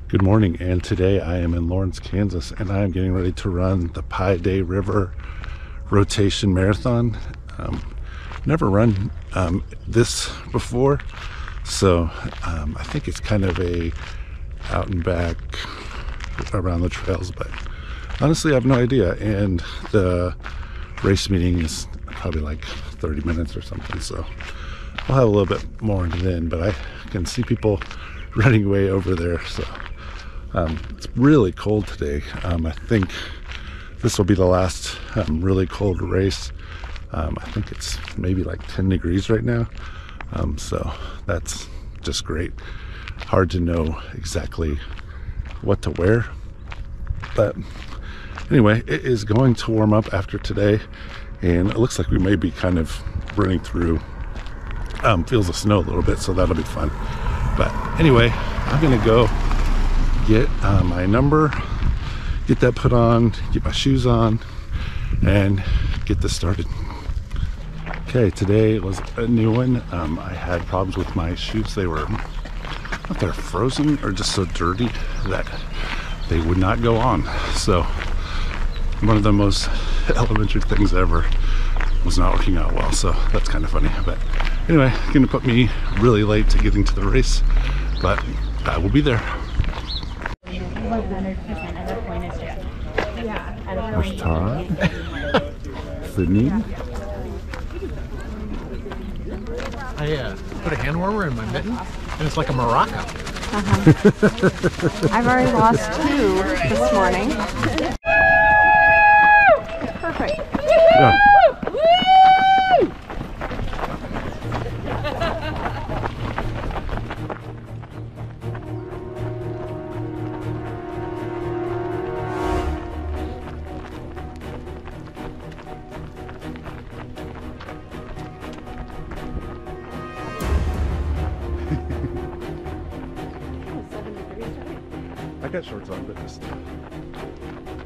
Good morning, and today I am in Lawrence, Kansas, and I am getting ready to run the Pi Day River Rotation Marathon. Never run this before, so I think it's kind of a out and back around the trails, but honestly I have no idea, and the race meeting is probably like 30 minutes or something, so I'll have a little bit more then, but I can see people running way over there. So it's really cold today. I think this will be the last really cold race. I think it's maybe like 10 degrees right now, so that's just great. Hard to know exactly what to wear, but anyway, it is going to warm up after today, and it looks like we may be kind of running through fields of snow a little bit, so that'll be fun. But anyway, I'm gonna go get my number, get that put on, get my shoes on, and get this started. Okay, today was a new one. I had problems with my shoes. They were, if they're frozen or just so dirty that they would not go on. So one of the most elementary things ever was not working out well, so that's kind of funny. But anyway, gonna put me really late to getting to the race, but I will be there. 100% at a point is Jeff. Yeah. At a There's Todd, Sydney. I put a hand warmer in my mitten, and it's like a maraca. I've already lost 2 this morning. Perfect. Yeah. I got shorts on, but just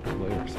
layers.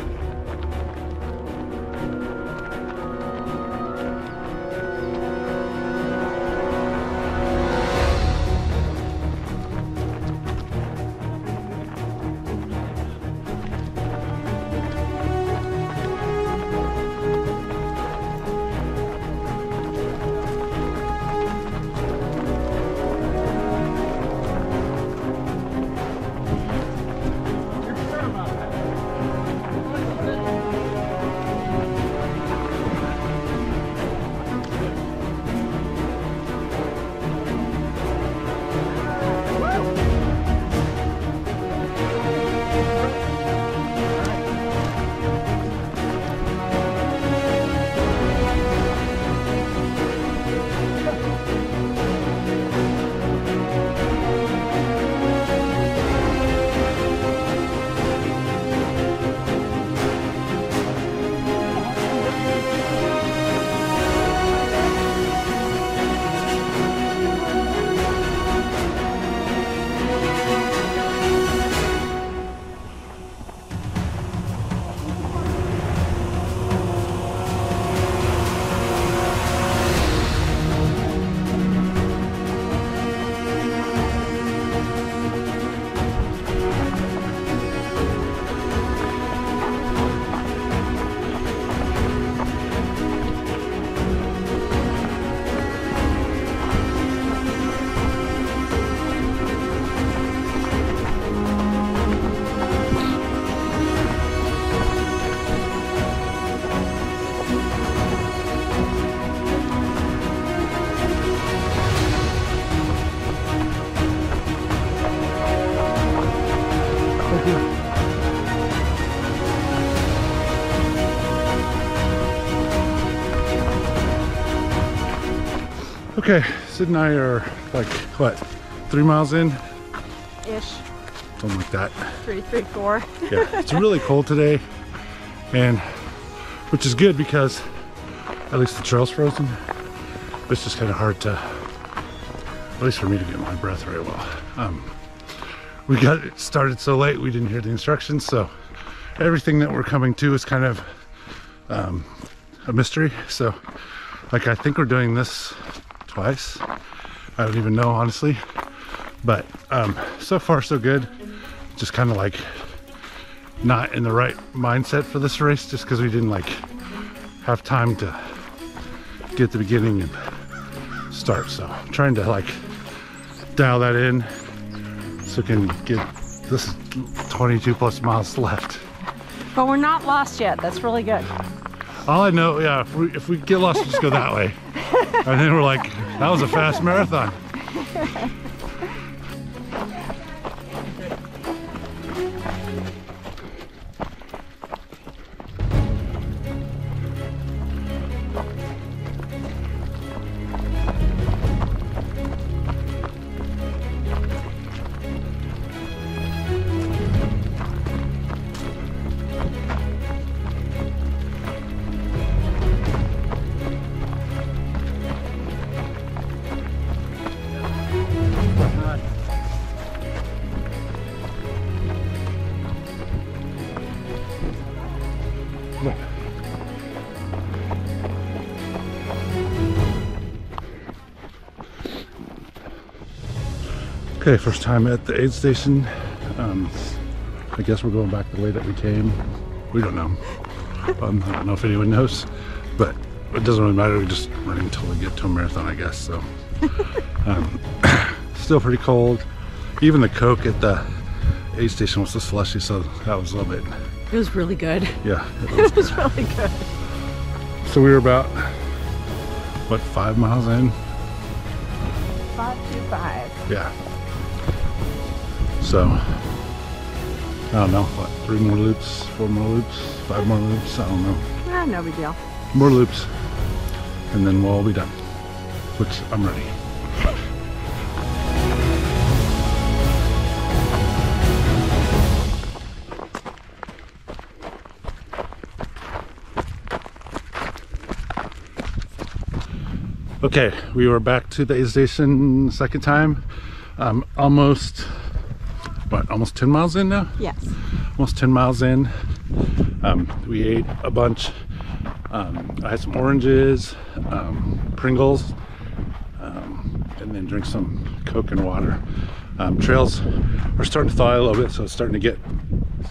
Okay, Sid and I are like, what, 3 miles in? Ish. Something like that. 3, 4. Yeah, it's really cold today, and which is good because at least the trail's frozen. It's just kind of hard to, at least for me, to get my breath very well. We got it started so late we didn't hear the instructions, so everything that we're coming to is kind of a mystery. So like, I think we're doing this twice. I don't even know, honestly, but so far so good. just kind of like not in the right mindset for this race, just because we didn't like have time to get at the beginning and start. So I'm trying to like dial that in so we can get this 22 plus miles left. But we're not lost yet. That's really good. All I know, yeah, if we get lost, we'll just go that way. And then we're like, that was a fast marathon. Okay, first time at the aid station. I guess we're going back the way that we came. We don't know. I don't know if anyone knows, but it doesn't really matter. We're just running until we get to a marathon, I guess. So, still pretty cold. Even the Coke at the aid station was so slushy, so that was a little bit. It was really good. Yeah, It was really good. So we were about, what, 5 miles in? 525. Yeah. So, I don't know, what, 3 more loops, 4 more loops, 5 more loops, I don't know. Ah, no big deal. More loops, and then we'll all be done, which I'm ready. Okay, we were back to the aid station second time. Almost 10 miles in now? Yes. Almost 10 miles in. We ate a bunch. I had some oranges, Pringles, and then drink some Coke and water. Trails are starting to thaw a little bit, so it's starting to get,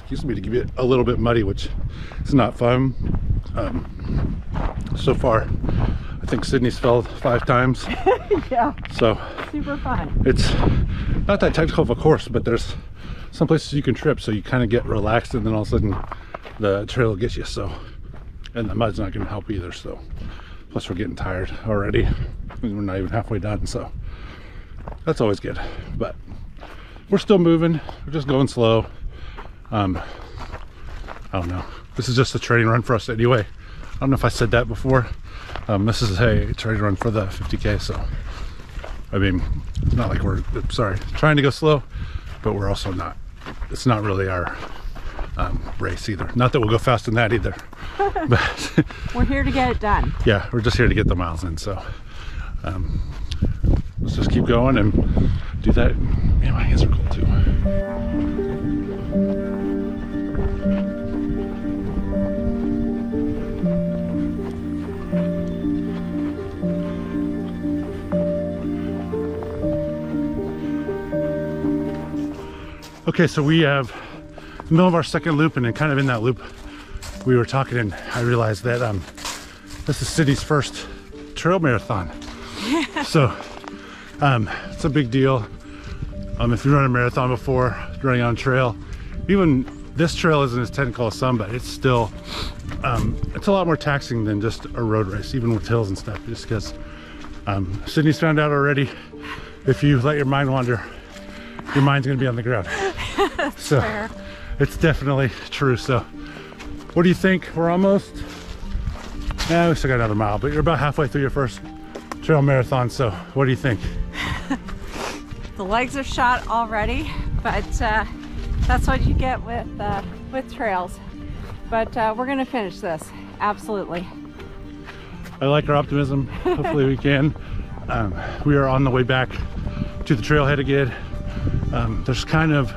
to get a little bit muddy, which is not fun. So far, I think Sydney's fell 5 times. Yeah. So Super fun. it's not that technical of a course, but there's some places you can trip, so you kind of get relaxed, and then all of a sudden the trail will get you. So, and the mud's not going to help either. So, plus we're getting tired already. We're not even halfway done, so that's always good. But we're still moving. We're just going slow. I don't know. This is just a training run for us anyway. I don't know if I said that before. This is a training run for the 50K, so I mean, it's not like we're trying to go slow, but we're also not. It's not really our race either. Not that we'll go fast in that either. But we're here to get it done. Yeah, we're just here to get the miles in. So let's just keep going and do that. Man, my hands are cold too. Okay, so we have the middle of our second loop, and then kind of in that loop we were talking, and I realized that this is Sydney's first trail marathon. So it's a big deal. If you run a marathon before, running on trail, even this trail isn't as technical as some, but it's still it's a lot more taxing than just a road race, even with hills and stuff, just because Sydney's found out already, if you let your mind wander, your mind's gonna be on the ground. So fair. It's definitely true. So what do you think? We're almost, we still got another mile, but you're about halfway through your first trail marathon. So what do you think? The legs are shot already, but that's what you get with trails. But we're gonna finish this, absolutely. I like our optimism. Hopefully we can. We are on the way back to the trailhead again. There's kind of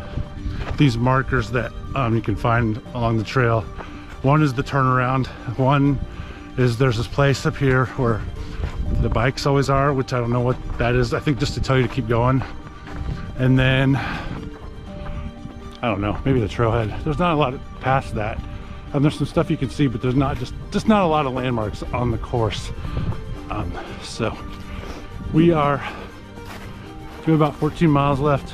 these markers that you can find along the trail. One is the turnaround. One is there's this place up here where the bikes always are, which I don't know what that is. I think just to tell you to keep going. And then I don't know, maybe the trailhead. There's not a lot past that. There's some stuff you can see, but there's not just not a lot of landmarks on the course. So we are doing about 14 miles left.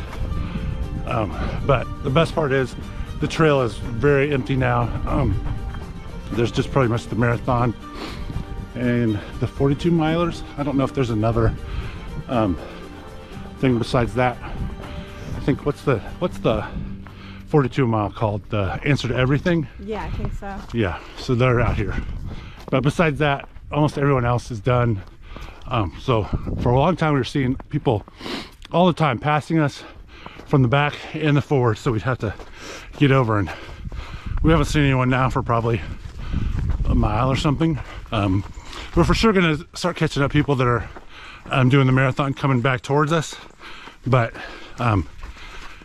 But the best part is the trail is very empty now. There's just pretty much the marathon and the 42 milers. I don't know if there's another thing besides that. I think what's the 42 mile called? The Answer to Everything? Yeah, I think so. Yeah, so they're out here. But besides that, almost everyone else is done. So for a long time we were seeing people all the time passing us from the back and the forward, so we'd have to get over, and we haven't seen anyone now for probably a mile or something. We're for sure gonna start catching up people that are doing the marathon coming back towards us, but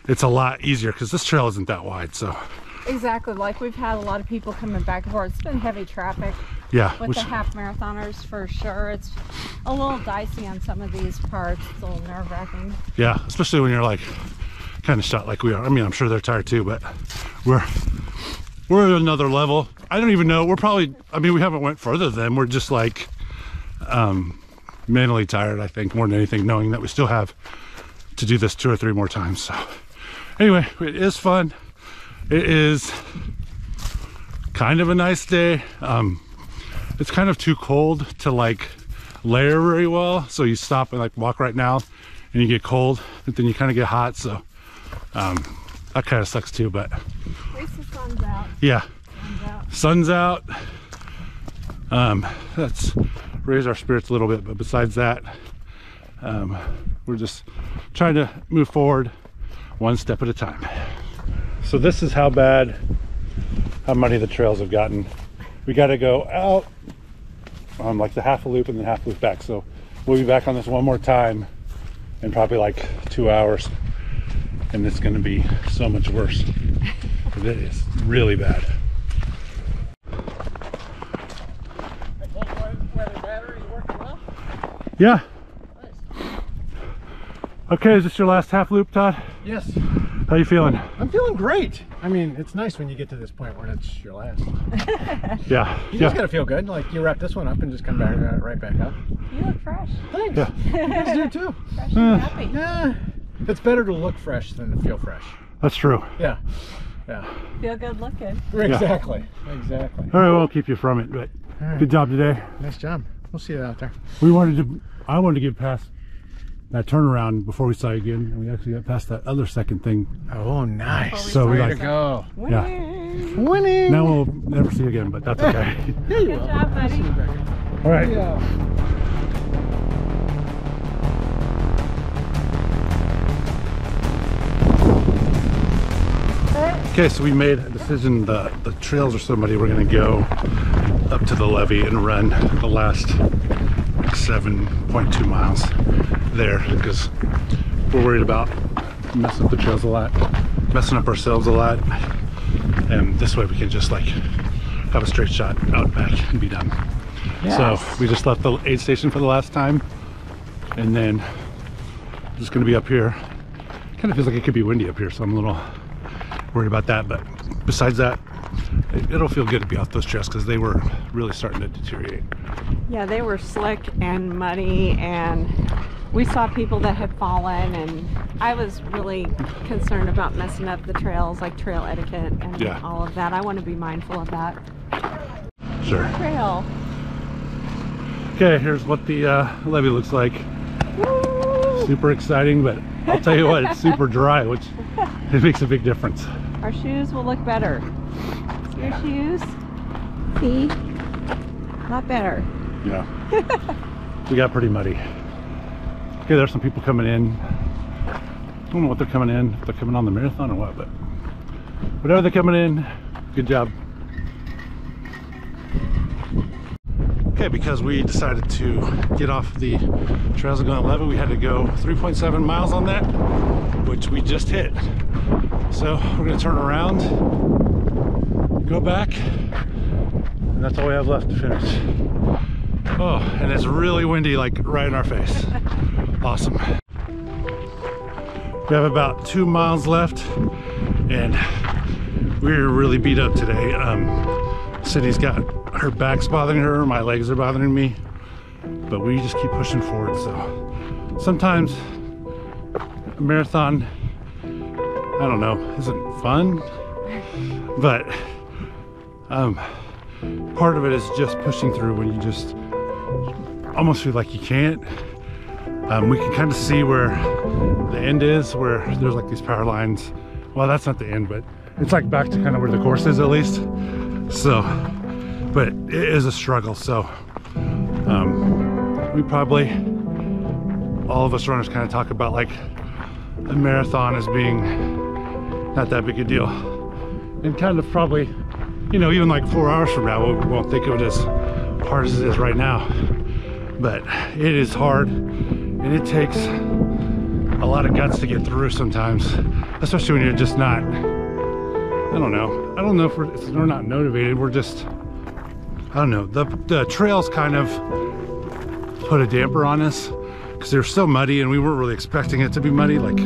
it's a lot easier because this trail isn't that wide. So exactly, like we've had a lot of people coming back and forth. It's been heavy traffic. Yeah, with the half marathoners for sure. It's a little dicey on some of these parts. It's a little nerve-wracking. Yeah, especially when you're like kind of shot like we are. I mean, I'm sure they're tired too, but we're at another level. I don't even know. We're probably, I mean, we haven't went further than them. We're just like mentally tired, I think, more than anything, knowing that we still have to do this 2 or 3 more times. So anyway, it is fun. It is kind of a nice day. It's kind of too cold to like layer very well, so you stop and like walk right now and you get cold, but then you kind of get hot, so that kind of sucks too. But at least the sun's out. Yeah, sun's out. That's raised our spirits a little bit, but besides that, we're just trying to move forward one step at a time. So this is how muddy the trails have gotten. We got to go out like the half a loop and then half loop back. So we'll be back on this one more time in probably like 2 hours, and it's going to be so much worse. It is really bad. Yeah. Okay, is this your last half loop, Todd? Yes. How you feeling? I'm feeling great. I mean, it's nice when you get to this point where it's your last. Yeah. You just gotta feel good. Like you wrap this one up and just come back right back up. You look fresh. Thanks. Yeah. You guys do too. Fresh and happy. Yeah. It's better to look fresh than to feel fresh. That's true. Yeah. Yeah. Feel good looking. Exactly. Exactly. All right, we won't keep you from it, but right. Good job today. Nice job. We'll see you out there. I wanted to get past that turnaround before we saw you again, and we actually got past that other second thing. Oh, nice. So we Way got to go. Yeah. Winning. Now we'll never see you again, but that's okay. Yeah, you Good will. job, buddy. All right. Yeah. Okay, so we made a decision. The trails are so muddy, we're gonna go up to the levee and run the last 7.2 miles there, because we're worried about messing up the trails a lot, messing up ourselves a lot, and this way we can just like have a straight shot out back and be done. Yes. So we just left the aid station for the last time, and then just gonna be up here. Kind of feels like it could be windy up here, so I'm a little worried about that, but besides that, it'll feel good to be off those trails because they were really starting to deteriorate. Yeah, they were slick and muddy, and we saw people that had fallen, and I was really concerned about messing up the trails, like trail etiquette and all of that. I want to be mindful of that. Sure. Trail. Okay, here's what the levee looks like. Woo! Super exciting, but I'll tell you what, it's super dry, which it makes a big difference. Our shoes will look better. Your shoes, see, a lot better. Yeah. We got pretty muddy. Okay, there's some people coming in. I don't know what they're coming in, if they're coming on the marathon or what, but whatever they're coming in, good job. Okay, because we decided to get off the trails and go on 11, we had to go 3.7 miles on that, which we just hit. So we're gonna turn around, go back, and that's all we have left to finish. Oh, and it's really windy, like right in our face. Awesome. We have about 2 miles left, and we were really beat up today. Sydney's got her back's bothering her, my legs are bothering me, but we just keep pushing forward. So sometimes a marathon, I don't know, isn't fun, but part of it is just pushing through when you just almost feel like you can't. We can kind of see where the end is, where there's like these power lines. Well, that's not the end, but it's like back to kind of where the course is at least. So, but it is a struggle. So we probably, all of us runners kind of talk about like a marathon as being not that big a deal. And kind of probably, you know, even like 4 hours from now, we won't think of it as hard as it is right now. But it is hard, and it takes a lot of guts to get through sometimes, especially when you're just not, I don't know if we're not motivated. We're just, I don't know, the trails kind of put a damper on us because they're so muddy, and we weren't really expecting it to be muddy. Like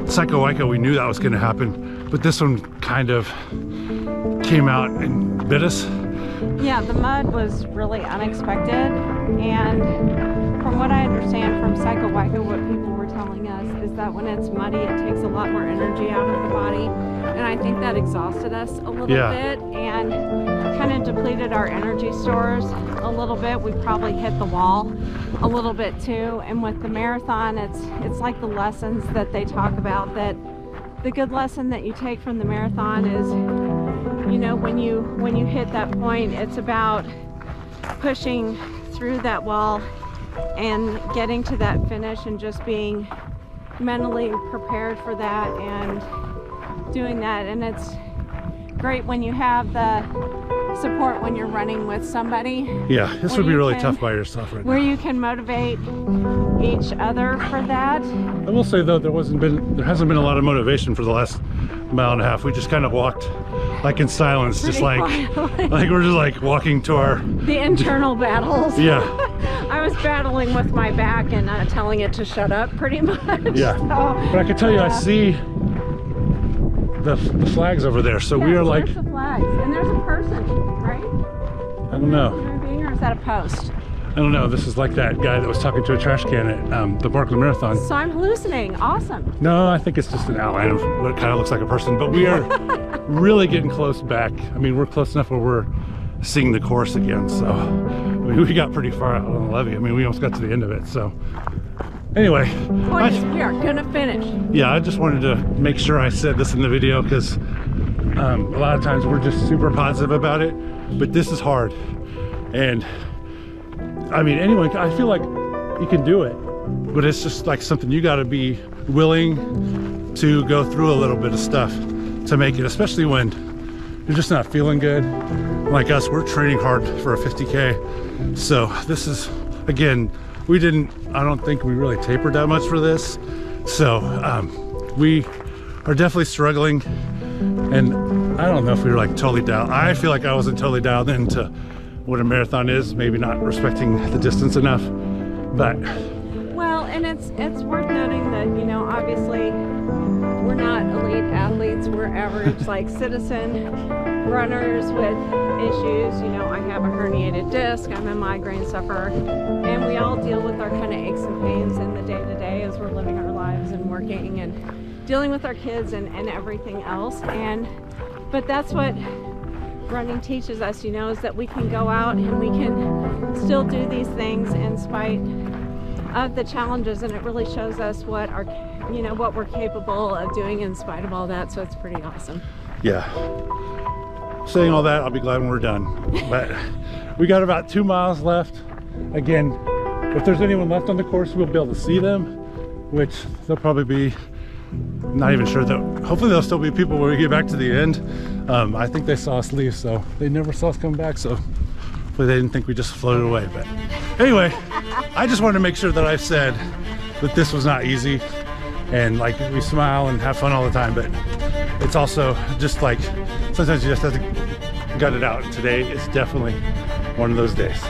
Psycho Waiko, we knew that was going to happen, but this one kind of came out and bit us. Yeah, the mud was really unexpected, and from what I understand from Psycho Waiko, what people were telling us is that when it's muddy, it takes a lot more energy out of the body, and I think that exhausted us a little bit and kind of depleted our energy stores a little bit. We probably hit the wall a little bit too, and with the marathon, it's like the lessons that they talk about, that the good lesson that you take from the marathon is, you know, when you hit that point, it's about pushing through that wall and getting to that finish and just being mentally prepared for that and doing that. And it's great when you have the support when you're running with somebody. Yeah, this would be really tough by yourself right now. Where you can motivate each other for that. I will say though, there hasn't been a lot of motivation for the last mile and a half. We just kind of walked like in silence, just like we're just like walking to the internal battles. Yeah. I was battling with my back and telling it to shut up pretty much. Yeah. So, but I can tell you, I see the flags over there. So we are like. There's the flags, and there's a person, right? I don't know. Or is that a post? I don't know. This is like that guy that was talking to a trash can at the Barkley Marathon. So I'm hallucinating. Awesome. No, I think it's just an outline of what kind of looks like a person. But we are really getting close back. I mean, we're close enough where we're seeing the course again. So I mean, we got pretty far out on the levee. I mean, we almost got to the end of it. So anyway, we are gonna finish. Yeah, I just wanted to make sure I said this in the video because a lot of times we're just super positive about it, but this is hard. And I mean, anyone, I feel like you can do it, but it's just like something you got to be willing to go through a little bit of stuff to make it, especially when you're just not feeling good. Like us, we're training hard for a 50K. So this is, again, I don't think we really tapered that much for this. So we are definitely struggling, and I don't know if we were like totally dialed. I feel like I wasn't totally dialed into what a marathon is, maybe not respecting the distance enough, but. Well, and it's worth noting that, you know, obviously we're not elite athletes, we're average like citizen runners with issues. You know, I have a herniated disc, I'm a migraine sufferer, and we all deal with our kind of aches and pains in the day-to-day as we're living our lives and working and dealing with our kids and everything else. But that's what running teaches us, you know, is that we can go out and we can still do these things in spite of the challenges, and it really shows us what we're capable of doing in spite of all that. So it's pretty awesome. Yeah. Saying all that, I'll be glad when we're done. But we got about 2 miles left. Again, if there's anyone left on the course, we'll be able to see them, which they'll probably be. Not even sure that, hopefully there'll still be people when we get back to the end. I think they saw us leave, so they never saw us come back, so hopefully they didn't think we just floated away. But anyway, I just wanted to make sure that I've said that this was not easy, and like we smile and have fun all the time, but it's also just like sometimes you just have to gut it out. Today is definitely one of those days.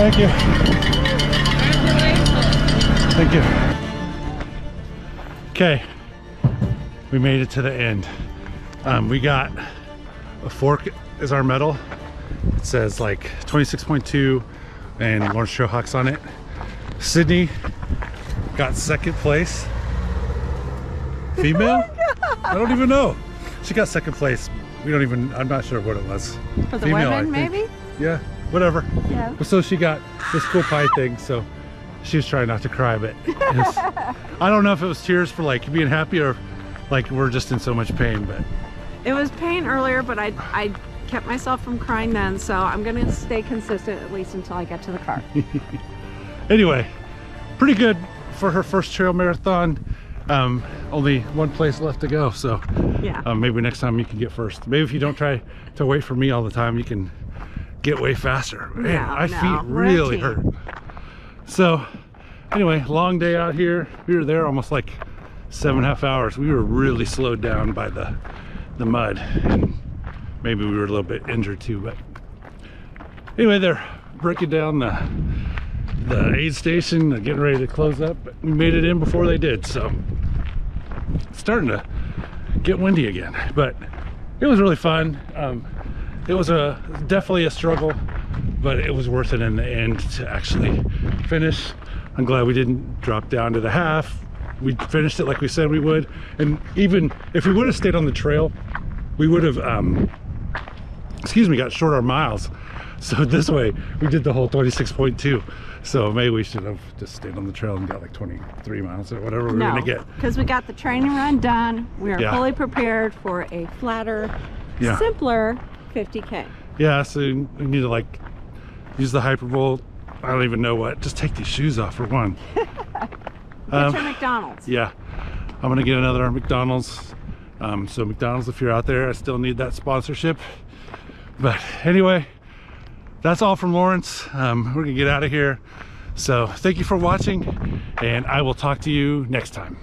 Thank you. Thank you. Okay, we made it to the end. We got a fork as our medal. It says like 26.2 and Lawrence Trailhawks on it. Sydney got second place. Female? I don't even know. She got second place. I'm not sure what it was. For the Female, women, maybe? Yeah, whatever. Yeah. So she got this cool pie thing, so she was trying not to cry, but I don't know if it was tears for like being happy or like we're just in so much pain, but. It was pain earlier, but I kept myself from crying then, so I'm gonna stay consistent at least until I get to the car. Anyway, pretty good for her first trail marathon. Only one place left to go, so yeah. Maybe next time you can get first. Maybe if you don't try to wait for me all the time, you can get way faster. Man, my feet really hurt. So anyway, long day out here. We were there almost like 7.5 hours. We were really slowed down by the mud, and maybe we were a little bit injured too, but anyway, they're breaking down the aid station, getting ready to close up, but we made it in before they did, so it's starting to get windy again, but it was really fun. It was definitely a struggle, but it was worth it in the end to actually finish. I'm glad we didn't drop down to the half. We finished it like we said we would, and even if we would have stayed on the trail, we would have got shorter miles. So this way we did the whole 26.2. So maybe we should have just stayed on the trail and got like 23 miles or whatever we were gonna get. Because we got the training run done. We are fully prepared for a flatter, simpler 50K. Yeah, so we need to like use the Hypervolt. I don't even know what. Just take these shoes off for one. Get your McDonald's. Yeah, I'm gonna get another McDonald's. So McDonald's, if you're out there, I still need that sponsorship. But anyway, that's all from Lawrence. We're gonna get out of here. So thank you for watching, and I will talk to you next time.